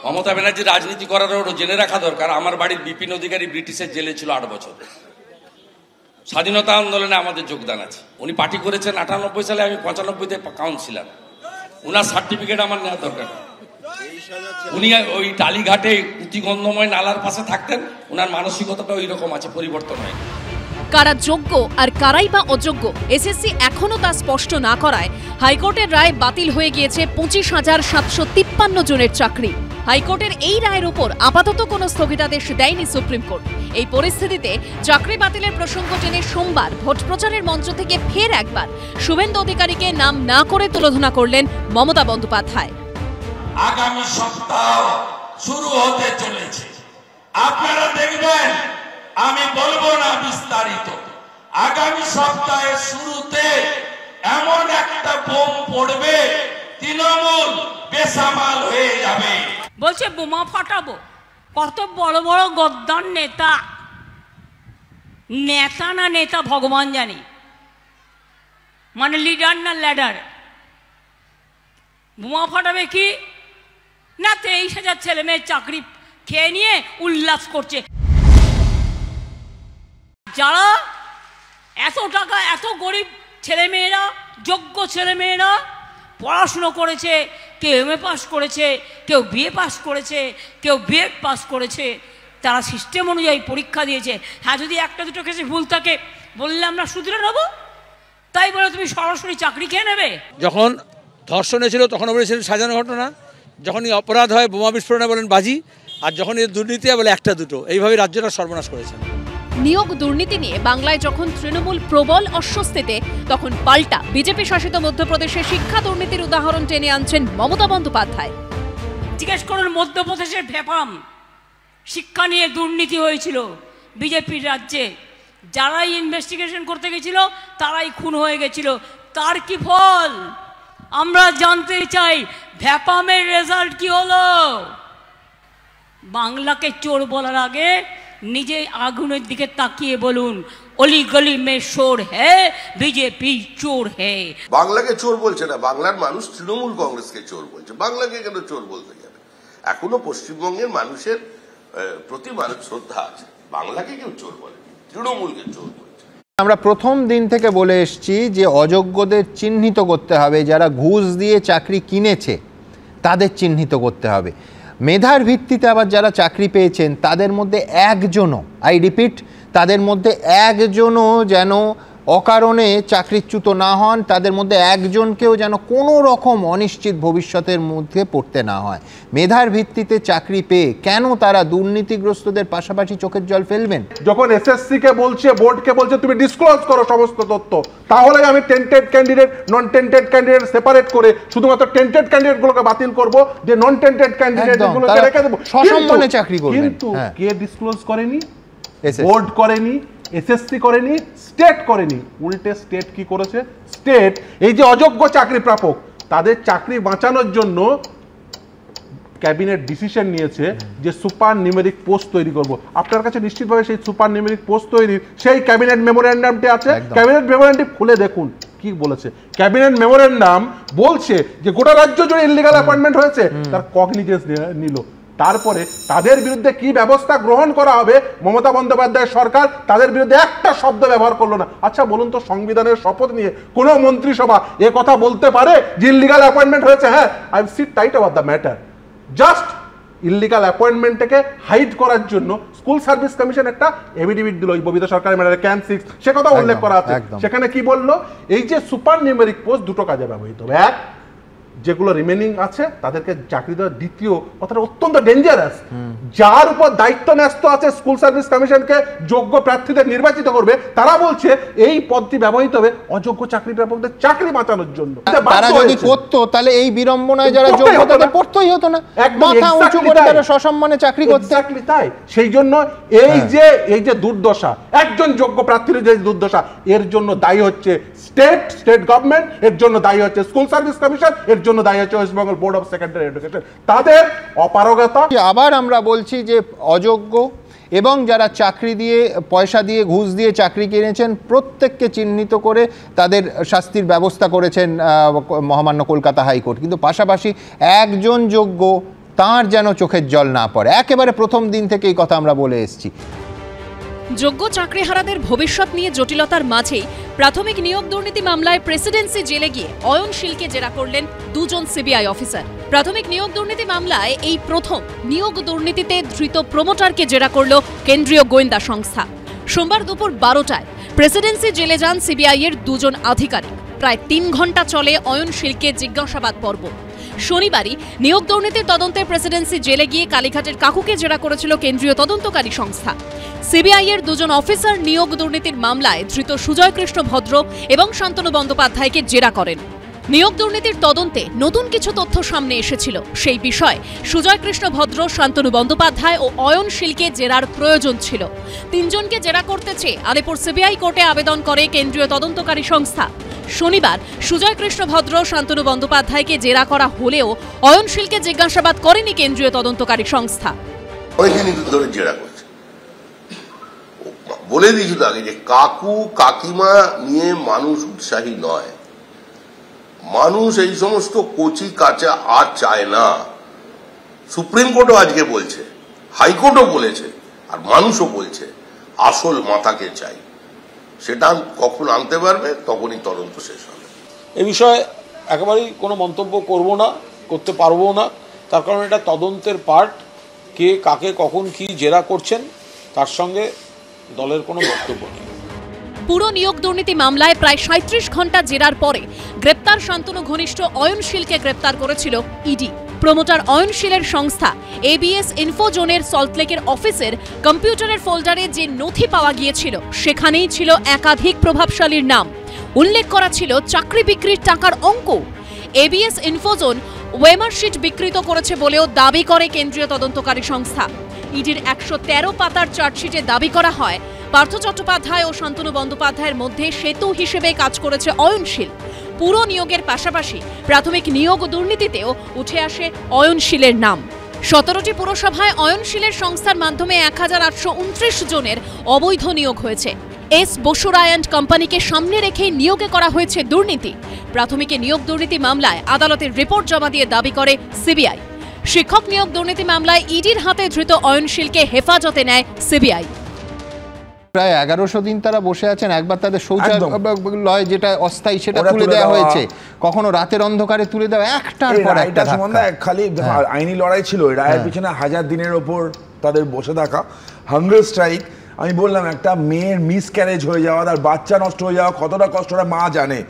মমতা ব্যানার্জি রাজনীতি করার ওরও জেনে রাখা দরকার, আমার বাড়ির বিপিন অধিকারী ব্রিটিশের জেলে ছিল 8 বছর। স্বাধীনতা আন্দোলনে আমাদের যোগদান আছে। উনি পার্টি করেছেন 98 সালে, আমি 95-তে কাউন্সিলর। উনার সার্টিফিকেট আমার নেওয়া দরকার। উনি ওই টালিঘাটে কুতিগন্ধময় নালার পাশে থাকতেন, উনার মানসিকতাটা ওই রকম আছে, পরিবর্তন হয়।
কারা যোগ্য আর কারাই বা অযোগ্য এসএসসি এখনো তা স্পষ্ট না করায় হাইকোর্টের রায় বাতিল হয়ে গিয়েছে 25,753 জনের চাকরি। হাইকোর্টের এই রায়ের উপর আপাতত কোনো স্থগিতাদেশ দেয়নি সুপ্রিম কোর্ট। এই পরিস্থিতিতে চাকরি বাতিলের প্রসঙ্গ টেনে সোমবার ভোট প্রচারের মঞ্চ থেকে ফের একবার শুভেন্দু অধিকারীকে নাম না করে তুলোধনা করলেন মমতা বন্দ্যোপাধ্যায়।
আগামী সপ্তাহ শুরু হতে চলেছে, আপনারা দেখবেন, আমি বলবো না বিস্তারিত। আগামী সপ্তাহের শুরুতে এমন একটা বোম পড়বে, তৃণমূল বেসামাল হয়ে যাবে।
বলছে বোমা ফাটাবো। কত বড় বড় গদ্দার নেতা, নেতা না নেতা ভগবান জানি, মানে লিডার না ল্যাডার। বোমা ফাটাবে কি না, 23,000 ছেলে মেয়ের চাকরি খেয়ে নিয়ে উল্লাস করছে। যারা এত টাকা, এত গরিব ছেলেমেয়েরা, যোগ্য ছেলেমেয়েরা পড়াশুনো করেছে, কেউ এমএ পাস করেছে, কেউ বিএ পাস করেছে, কেউ বিএড পাস করেছে, তারা সিস্টেম অনুযায়ী পরীক্ষা দিয়েছে। হ্যাঁ, যদি একটা দুটো কেসে ভুল থাকে বললে আমরা শুধরে নেব, তাই বলে তুমি সরাসরি চাকরি খেয়ে নেবে?
যখন ধর্ষণ হয়েছিল তখন বলেছিলেন সাজানো ঘটনা, যখনই অপরাধ হয় বোমা বিস্ফোরণে বলেন বাজি, আর যখন এর দুর্নীতি বলে একটা দুটো। এইভাবে রাজ্যটা সর্বনাশ করেছেন।
নিয়োগ দুর্নীতি নিয়ে বাংলায় যখন তৃণমূল প্রবল অস্বস্তিতে, তখন পাল্টা বিজেপি শাসিত মধ্যপ্রদেশে শিক্ষা দুর্নীতির উদাহরণ টেনে আনছেন মমতা বন্দ্যোপাধ্যায়।
জিজ্ঞেস করুন, মধ্যপ্রদেশের ভেপাম শিক্ষা নিয়ে দুর্নীতি হয়েছিল বিজেপির রাজ্যে। যারাই ইনভেস্টিগেশন করতে গেছিল তারাই খুন হয়ে গেছিল। তার কি ফল? আমরা জানতে চাই ভ্যাপামের রেজাল্ট কি হলো। বাংলাকে চোর বলার আগে নিজে আগুনের দিকে তাকিয়ে বলুন, অলি গলি মে শোর হ্যায়, বিজেপি চোর হ্যায়।
বাংলাকে চোর বলছে না, বাংলার মানুষ তৃণমূল কংগ্রেসকে চোর বলছে। বাংলাকে কেন চোর বলতে যাবে? এখনো পশ্চিমবঙ্গের মানুষের প্রতি মানুষ শ্রদ্ধা আছে। বাংলাকে কেউ চোর বলে, তৃণমূলকে চোর বলছে।
আমরা প্রথম দিন থেকে বলে এসেছি যে অযোগ্যদের চিহ্নিত করতে হবে, যারা ঘুষ দিয়ে চাকরি কিনেছে তাদের চিহ্নিত করতে হবে। মেধার ভিত্তিতে আবার যারা চাকরি পেয়েছেন তাদের মধ্যে একজনও, আই রিপিট, তাদের মধ্যে একজনও যেন অকারণে চাকরিচ্যুত না হন, তাদের মধ্যে একজনকেও যেন কোনো রকম অনিশ্চিত ভবিষ্যতের মধ্যে পড়তে না হয়। মেধার ভিত্তিতে চাকরি পেয়ে কেন তারা দুর্নীতিগ্রস্তদের পাশাপাশি চোখের জল ফেলবেন?
যখন এসএসসি কে বলছে, বোর্ডকে বলছে তুমি ডিসক্লোজ করো সমস্ত তথ্য, তাহলে আমি tainted candidate non tainted candidate separate করে শুধুমাত্র টেন্টেড ক্যান্ডিডেট গুলোকে বাতিল করব, যে নন টেন্টেড ক্যান্ডিডেট গুলোকে রেখে দেব,
সসম্মানে চাকরি করবেন।
কিন্তু কে ডিসক্লোজ করেনি? বোর্ড করেনি, এসএসসি করেনি, স্টেট করেনি। উল্টে স্টেট কি করেছে? স্টেট এই যে অযোগ্য চাকরি প্রাপক তাদের চাকরি বাঁচানোর জন্য ক্যাবিনেট ডিসিশন নিয়েছে যে সুপার নিউমেরিক পোস্ট তৈরি করব। আপনার কাছে নিশ্চিতভাবে সেই সুপার নিউমেরিক পোস্ট তৈরির সেই ক্যাবিনেট মেমোরেন্ডামটি আছে। ক্যাবিনেট মেমোরেন্ডাম খুলে দেখুন কি বলেছে। ক্যাবিনেট মেমোরেন্ডাম বলছে যে গোটা রাজ্য জুড়ে ইললিগাল অ্যাপয়েন্টমেন্ট হয়েছে, তার কগনিজেন্স নিল। তারপরে তাদের বিরুদ্ধে কি ব্যবস্থা গ্রহণ করা হবে, মমতা বন্দ্যোপাধ্যায়ের সরকার তাদের বিরুদ্ধে একটা শব্দ ব্যবহার করলো না। আচ্ছা বলুন তো, সংবিধানের শপথ নিয়ে কোন মন্ত্রিসভা এ কথা বলতে পারে যে ইললিগাল অ্যাপয়েন্টমেন্ট হয়েছে? হ্যাঁ, I sit tight about the matter. Just illegal অ্যাপয়েন্টমেন্টটাকে হাইড করার জন্য স্কুল সার্ভিস কমিশন একটা এফিডেভিট দিল, ববিতা সরকারের ম্যাটারে ক্যান 6, সে কথা উল্লেখ করা আছে। সেখানে কি বললো? এই যে সুপার নিউমেরিক পোস্ট দুটো কাজে ব্যবহৃত হবে। এক, যেগুলো রিমেনিং আছে তাদেরকে চাকরি দেওয়া। দ্বিতীয় কথাটা অত্যন্ত ডেঞ্জারাস, যার উপর দায়িত্ব ন্যস্ত আছে স্কুল সার্ভিস কমিশনকে যোগ্য প্রার্থীদের নির্বাচিত করবে, তারা বলছে এই পদটি ব্যবহৃত হবে অযোগ্য চাকরি প্রাপকদের চাকরি বাঁচানোর জন্য।
তারা যদি করতো তাহলে এই বিড়ম্বনায় যারা যোগ্য তাদের পড়তেই হতো না, মাথা উঁচু করে তারা সসম্মানে চাকরি করতে।
তাই সেই জন্য এই যে দুর্দশা, একজন যোগ্য প্রার্থীর যে দুর্দশা, এর জন্য দায়ী হচ্ছে স্টেট গভর্নমেন্ট, এর জন্য দায়ী হচ্ছে স্কুল সার্ভিস কমিশন, এর জন্য দায়ী হচ্ছে West Bengal board of secondary education, তাদের অপারগতা।
আবার আমরা বলছি যে অযোগ্য এবং যারা চাকরি দিয়ে, পয়সা দিয়ে, ঘুষ দিয়ে চাকরি কিনেছেন প্রত্যেককে চিহ্নিত করে তাদের শাস্তির ব্যবস্থা করেছেন মহামান্য কলকাতা হাইকোর্ট। কিন্তু পাশাপাশি একজন যোগ্য, তার যেন চোখের জল না পড়ে। একেবারে প্রথম দিন থেকে এই কথা আমরা বলে এসেছি।
যোগ্য চাকরিহারাদের ভবিষ্যৎ নিয়ে জটিলতার মাঝেই প্রাথমিক নিয়োগ দুর্নীতি মামলায় প্রেসিডেন্সি জেলে গিয়ে অয়নশীলকে জেরা করলেন দুজন সিবিআই অফিসার। প্রাথমিক নিয়োগ দুর্নীতি মামলায় এই প্রথম নিয়োগ দুর্নীতিতে ধৃত প্রমোটারকে জেরা করল কেন্দ্রীয় গোয়েন্দা সংস্থা। সোমবার দুপুর 12টায় প্রেসিডেন্সি জেলে যান সিবিআই এর দুজন আধিকারিক। প্রায় 3 ঘন্টা চলে অয়নশীলকে জিজ্ঞাসাবাদ পর্ব। শনিবারই নিয়োগ দুর্নীতির তদন্তে প্রেসিডেন্সি জেলে গিয়ে কালীঘাটের কাকুকে জেরা করেছিল কেন্দ্রীয় তদন্তকারী সংস্থা। সিবিআই এর দুজন অফিসার নিয়োগ দুর্নীতির মামলায় ধৃত সুজয় কৃষ্ণ ভদ্র এবং শান্তনু বন্দ্যোপাধ্যায়কে জেরা করেন। নিয়োগ দুর্নীতির তদন্তে নতুন কিছু তথ্য সামনে এসেছিল। সেই বিষয়ে সুজয় কৃষ্ণ ভদ্র, শান্তনু বন্দ্যোপাধ্যায় ও অয়নশীলকে জেরার প্রয়োজন ছিল। 3 জনকে জেরা করতে চেয়ে আলিপুর সিবিআই কোর্টে আবেদন করে কেন্দ্রীয় তদন্তকারী সংস্থা। শনিবার সুজয় কৃষ্ণ ভদ্র, শান্তনু বন্দ্যোপাধ্যায়কে জেরা করা হলেও অয়নশীলকে জিজ্ঞাসাবাদ করেনি কেন্দ্রীয় তদন্তকারী সংস্থা।
বলে দিয়েছিল আগে যে কাকু কাকিমা নিয়ে মানুষ উৎসাহী নয়, মানুষ এই সমস্ত কচি কাঁচা আর চায় না। সুপ্রিম কোর্টও আজকে বলছে, হাইকোর্টও বলেছে, আর মানুষও বলছে আসল মাথাকে চাই। সেটা কখন আনতে পারবে তখনই তদন্ত শেষ হবে।
এ বিষয়ে একেবারেই কোনো মন্তব্য করব না, করতে পারবো না। তার কারণ এটা তদন্তের পার্ট। কে কাকে কখন কি জেরা করছেন তার সঙ্গে দলের কোনো বক্তব্য নেই।
পুরো নিয়োগ দুর্নীতি মামলায় প্রায় 37 ঘন্টা জেরার পরে গ্রেপ্তার শান্তনু ঘনিষ্ঠ অয়নশীলকে গ্রেপ্তার করেছিল ইডি। প্রমোটার অয়নশীলের সংস্থা এবিএস ইনফোজোনের সল্টলেকের অফিসের কম্পিউটারের ফোল্ডারে যে নথি পাওয়া গিয়েছিল সেখানেই ছিল একাধিক প্রভাবশালীর নাম। উল্লেখ করা ছিল চাকরি বিক্রির টাকার অঙ্ক। এবিএস ইনফোজোন ওয়েমারশিট বিকৃত করেছে বলেও দাবি করে কেন্দ্রীয় তদন্তকারী সংস্থা। ইডির 113 পাতার চার্জশিটে দাবি করা হয় পার্থ চট্টোপাধ্যায় ও শান্তনু বন্দ্যোপাধ্যায়ের মধ্যে সেতু হিসেবে কাজ করেছে অয়নশীল। পুরো নিয়োগের পাশাপাশি প্রাথমিক নিয়োগ দুর্নীতিতেও উঠে আসে অয়নশীলের নাম। 17টি পুরসভায় অয়নশীলের সংস্থার মাধ্যমে 1829 জনের অবৈধ নিয়োগ হয়েছে। এস বসুরা অ্যান্ড কোম্পানিকে সামনে রেখে নিয়োগে করা হয়েছে দুর্নীতি। প্রাথমিকে নিয়োগ দুর্নীতি মামলায় আদালতের রিপোর্ট জমা দিয়ে দাবি করে সিবিআই। শিক্ষক নিয়োগ দুর্নীতি মামলায় ইডির হাতে ধৃত অয়নশীলকে হেফাজতে নেয় সিবিআই।
প্রায় 1100 দিন তারা বসে আছেন। একবার তাদের শৌচালয় যেটা অস্থায়ী সেটা তুলে দেওয়া হয়েছে, কখনো রাতের অন্ধকারে তুলে দেওয়া, একটার পর একটা
খালি আইনি লড়াই ছিল। রায়ের পিছনে 1000 দিনের ওপর তাদের বসে থাকা, হাঙ্গার স্ট্রাইক। আমি বললাম একটা মেয়ের মিসক্যারেজ হয়ে যাওয়া, তার বাচ্চা নষ্ট হয়ে যাওয়া কতটা কষ্টটা মা জানে।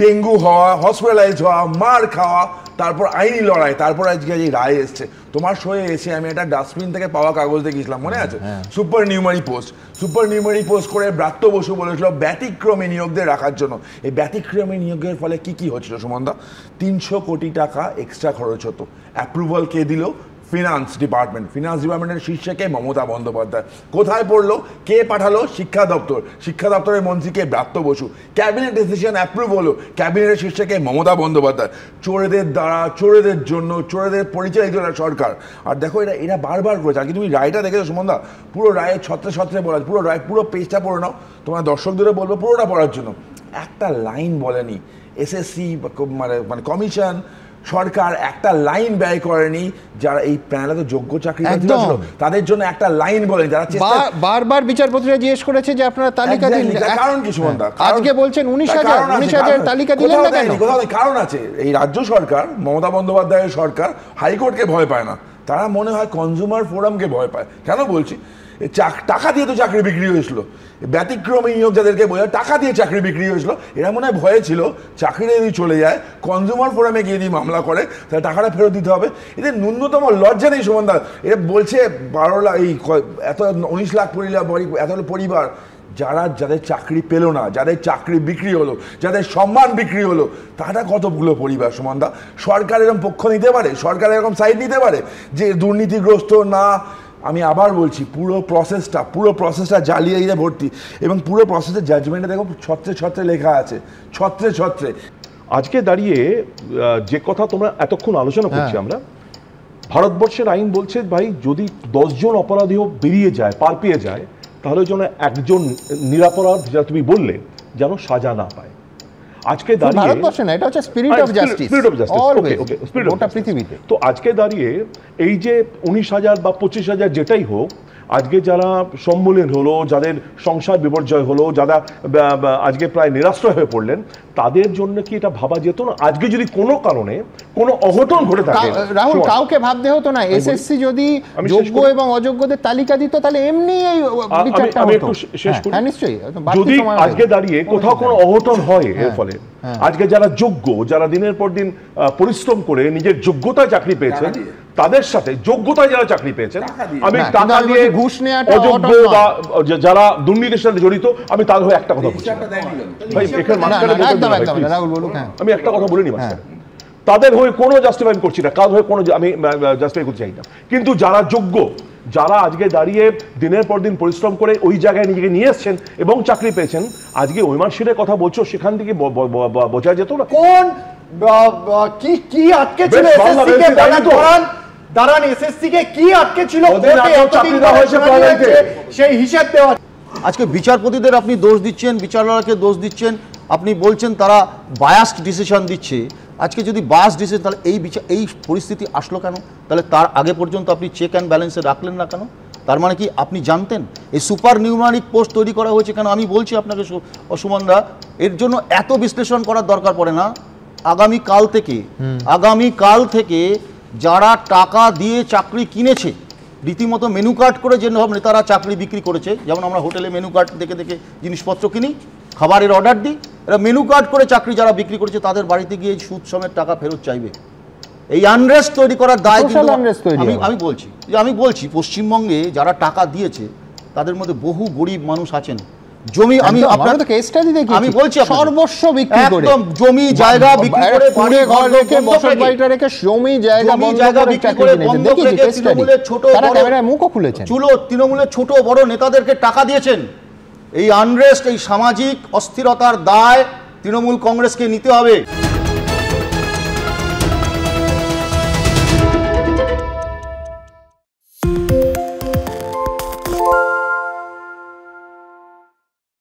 ডেঙ্গু হওয়া, হসপিটালাইজ হওয়া, মার খাওয়া, তারপর আইনি লড়াই, তারপর আজকে এই রায় এসছে। তোমার শোয়ে এসে আমি একটা ডাস্টবিন থেকে পাওয়া কাগজ দেখেছিলাম, মনে আছে? সুপার নিউমারি পোস্ট করে ব্রাত্য বসু বলেছিল ব্যতিক্রমী নিয়োগদের রাখার জন্য। এই ব্যতিক্রমী নিয়োগের ফলে কি কি হচ্ছিল সুমনদা? 300 কোটি টাকা এক্সট্রা খরচ হতো। অ্যাপ্রুভাল কে দিল? ফিনান্স ডিপার্টমেন্টের শীর্ষে কে? মমতা বন্দ্যোপাধ্যায়। কোথায় পড়লো? কে পাঠালো? শিক্ষা দপ্তরের মন্ত্রীকে Bratya Basu. Cabinet decision approve হলো, ক্যাবিনেটের শীর্ষে কে? মমতা বন্দ্যোপাধ্যায়। চোরেদের দ্বারা, চোরেদের জন্য, চোরেদের পরিচালিত সরকার। আর দেখো এরা বারবার করেছে। আর কি তুমি রায়টা দেখেছো সুমনদা? পুরো রায়ে ছত্রে বলা, পুরো রায় পুরো পেজটা পড়ে নাও, তোমার দর্শকদেরও বলবো পুরোটা পড়ার জন্য। একটা লাইন বলেনি এসএসসি মানে কমিশন, সরকার একটা লাইন ব্যয় করেনি যারা এই প্যানেলে তো যোগ্য চাকরি তাদের জন্য একটা লাইন বলেনি। যারা
বারবার বিচারপতিরা জিজ্ঞেস করেছে যে আপনারা তালিকা দিন,
কারণ কি সুমনদা?
আজকে বলছেন 19,000 তালিকা দিলেন না কেন?
কারণ আছে। এই রাজ্য সরকার, মমতা বন্দ্যোপাধ্যায়ের সরকার হাইকোর্টকে ভয় পায় না, তারা মনে হয় কনজিউমার ফোরামকে ভয় পায়। কেন বলছি? টাকা দিয়ে তো চাকরি বিক্রি হয়েছিল, ব্যতিক্রমী নিয়োগ যাদেরকে বোঝা টাকা দিয়ে চাকরি বিক্রি হয়েছিল। এরা মনে হয় ভয়ে ছিল চাকরিটা যদি চলে যায়, কনজিউমার ফোরামে গিয়ে যদি মামলা করে তাহলে টাকাটা ফেরত দিতে হবে। এদের ন্যূনতম লজ্জা নেই সুমনদা। এরা বলছে 12 লাখ, এই এত 19 লাখ এতগুলো পরিবার যাদের চাকরি পেল না, যাদের চাকরি বিক্রি হলো, যাদের সম্মান বিক্রি হলো, তারা কতগুলো পরিবার সুমনদা? সরকার এরকম পক্ষ নিতে পারে? সরকার এরকম সাইড নিতে পারে যে দুর্নীতিগ্রস্ত না? আমি আবার বলছি, পুরো প্রসেসটা জ্বালিয়ে দিয়ে ভর্তি, এবং পুরো প্রসেসের জাজমেন্টে দেখো ছত্রে লেখা আছে, ছত্রে।
আজকে দাঁড়িয়ে যে কথা তোমরা এতক্ষণ আলোচনা করছি আমরা, ভারতবর্ষের আইন বলছে ভাই যদি 10 জন অপরাধীও বেরিয়ে যায়, পার পেয়ে যায়, তাহলে যেন একজন নিরাপরাধ, যেটা তুমি বললে, যেন সাজা না পায়। আজকে দাঁড়িয়ে
ভারতবর্ষে না, এটা হচ্ছে স্পিরিট অফ জাস্টিস গোটা পৃথিবীতে।
তো আজকে দাঁড়িয়ে এই যে 19,000 বা 25,000 যেটাই হোক, আজকে যারা সম্মিলন হলো, যাদের সংসার বিপর্যয় হলো, যারা আজকে প্রায় নিরাশ্রয় হয়ে পড়লেন, তাদের জন্য কি এটা ভাবা যেত না? আজকে যদি কোনো কারণে কোনো অঘটন ঘটে থাকে,
রাহুল, কাউকে ভাবতে হতো না এসএসসি যদি যোগ্য এবং অযোগ্যদের তালিকা দিত, তাহলে এমনি এই বিচারটা হতো।
আমি একটু শেষ করি।
নিশ্চয়ই।
যদি আজকে দাঁড়িয়ে কোথাও কোনো অঘটন হয় এর ফলে, আজকে যারা যোগ্য, যারা দিনের পর দিন পরিশ্রম করে নিজের যোগ্যতায় চাকরি পেয়েছেন, তাদের সাথে যোগ্যতায় যারা চাকরি পেয়েছেন, আমি টাকা দিয়ে
ঘুষ নেওয়াটা
অযোগ্য বা যারা দুর্নীতির সাথে জড়িত, আমি তার হয়ে একটা কথা বলছি ভাই, এখানে আমি একটা কথা বলিনি, তাদের হয়ে কোনো জাস্টিফাই করছি না, কার হয়ে কোনো আমি জাস্টিফাই করতে চাই না। কিন্তু যারা যোগ্য, যারা আজকে দাঁড়িয়ে দিনের পর দিন পরিশ্রম করে ওই জায়গায় নিজেকে নিয়ে এসছেন এবং চাকরি পেয়েছেন, আজকে ওই মার্কশিটের কথা বলছো, সেখান থেকে বোঝা যেত না
কোন কি আটকে ছিল এসএসসি কে? দাঁড়ান, এসএসসি কে কি আটকে ছিল? সেই হিসাব দেওয়া।
আজকে বিচারপতিদের আপনি দোষ দিচ্ছেন, বিচারককে দোষ দিচ্ছেন, আপনি বলছেন তারা বায়াসড ডিসিশন দিচ্ছে। আজকে যদি বায়াসড ডিসিশন, তাহলে এই পরিস্থিতি আসলো কেন? তাহলে তার আগে পর্যন্ত আপনি চেক অ্যান্ড ব্যালেন্সে রাখলেন না কেন? তার মানে কি আপনি জানতেন এই সুপার নিউমারিক পোস্ট তৈরি করা হয়েছে কেন? আমি বলছি আপনাকে সুমনদা, এর জন্য এত বিশ্লেষণ করার দরকার পড়ে না। আগামীকাল থেকে যারা টাকা দিয়ে চাকরি কিনেছে, রীতিমতো মেনু কার্ড করে যে নেতারা চাকরি বিক্রি করেছে, যেমন আমরা হোটেলে মেনু কার্ড দেখে জিনিসপত্র কিনি, খাবারের অর্ডার দিই, এরা মেনু কার্ড করে চাকরি যারা বিক্রি করেছে তাদের বাড়িতে গিয়ে সুদ সমেত টাকা ফেরত চাইবে। এই আনরেস্ট তৈরি করার দায় আমি বলছি পশ্চিমবঙ্গে যারা টাকা দিয়েছে তাদের মধ্যে বহু গরিব মানুষ আছেন। জমি আমি আপনাদের কেস স্টাডি দেখি, আমি বলছি সর্বস্ব বিক্রি করে, একদম জমি জায়গা বিক্রি করে, পুরে ঘর রেখে, বসত বাড়িটা রেখে, জমি জায়গা বিক্রি করে বন্ধক রেখে তৃণমূলের ছোট বড় মুখও খুলেছেন, তৃণমূলের ছোট বড় নেতাদেরকে টাকা দিয়েছেন। এই আনরেস্ট, এই সামাজিক অস্থিরতার দায় তৃণমূল কংগ্রেসকে নিতে হবে।